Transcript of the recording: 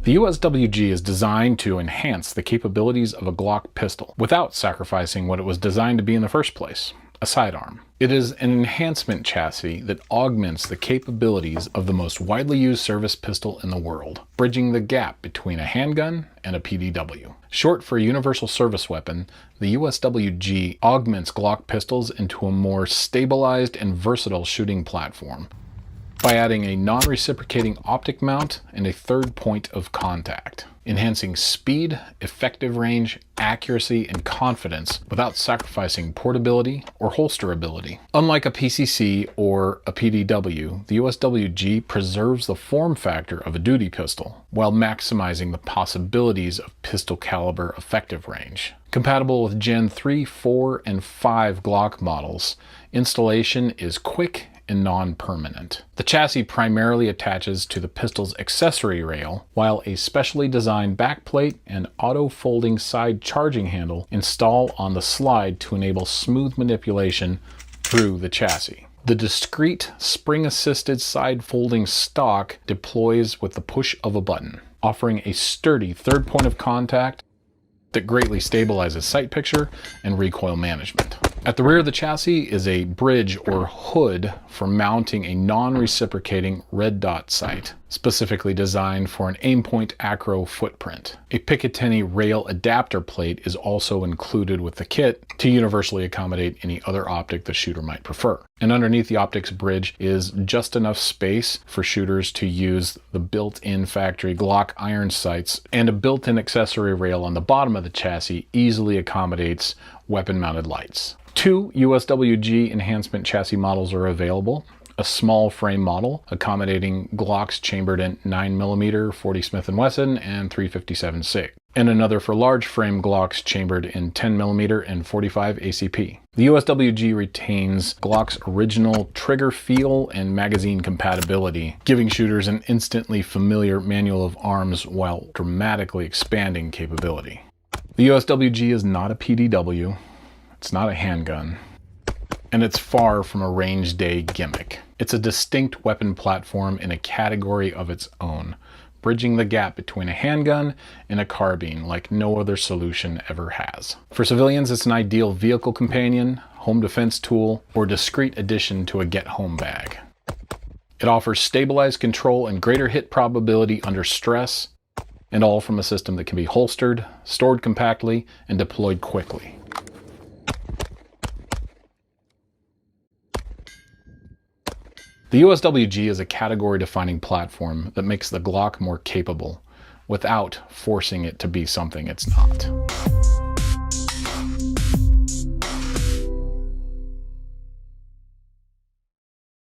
The USWG is designed to enhance the capabilities of a Glock pistol without sacrificing what it was designed to be in the first place, a sidearm. It is an enhancement chassis that augments the capabilities of the most widely used service pistol in the world, bridging the gap between a handgun and a PDW. Short for Universal Service Weapon, the USWG augments Glock pistols into a more stabilized and versatile shooting platform by adding a non-reciprocating optic mount and a third point of contact, enhancing speed, effective range, accuracy, and confidence without sacrificing portability or holsterability. Unlike a PCC or a PDW, the USWG preserves the form factor of a duty pistol while maximizing the possibilities of pistol caliber effective range. Compatible with Gen 3, 4, and 5 Glock models, installation is quick and non-permanent. The chassis primarily attaches to the pistol's accessory rail, while a specially designed backplate and auto-folding side charging handle install on the slide to enable smooth manipulation through the chassis. The discrete spring-assisted side folding stock deploys with the push of a button, offering a sturdy third point of contact that greatly stabilizes sight picture and recoil management. At the rear of the chassis is a bridge or hood for mounting a non-reciprocating red dot sight, specifically designed for an aimpoint acro footprint. A Picatinny rail adapter plate is also included with the kit to universally accommodate any other optic the shooter might prefer. And underneath the optics bridge is just enough space for shooters to use the built-in factory Glock iron sights, and a built-in accessory rail on the bottom of the chassis easily accommodates weapon-mounted lights. 2 USWG enhancement chassis models are available. A small frame model accommodating Glocks chambered in 9mm 40 Smith & Wesson and 357 SIG, and another for large frame Glocks chambered in 10mm and 45 ACP. The USWG retains Glock's original trigger feel and magazine compatibility, giving shooters an instantly familiar manual of arms while dramatically expanding capability. The USWG is not a PDW, it's not a handgun, and it's far from a range day gimmick. It's a distinct weapon platform in a category of its own, bridging the gap between a handgun and a carbine like no other solution ever has. For civilians, it's an ideal vehicle companion, home defense tool, or discreet addition to a get-home bag. It offers stabilized control and greater hit probability under stress, and all from a system that can be holstered, stored compactly, and deployed quickly. The USWG is a category-defining platform that makes the Glock more capable without forcing it to be something it's not.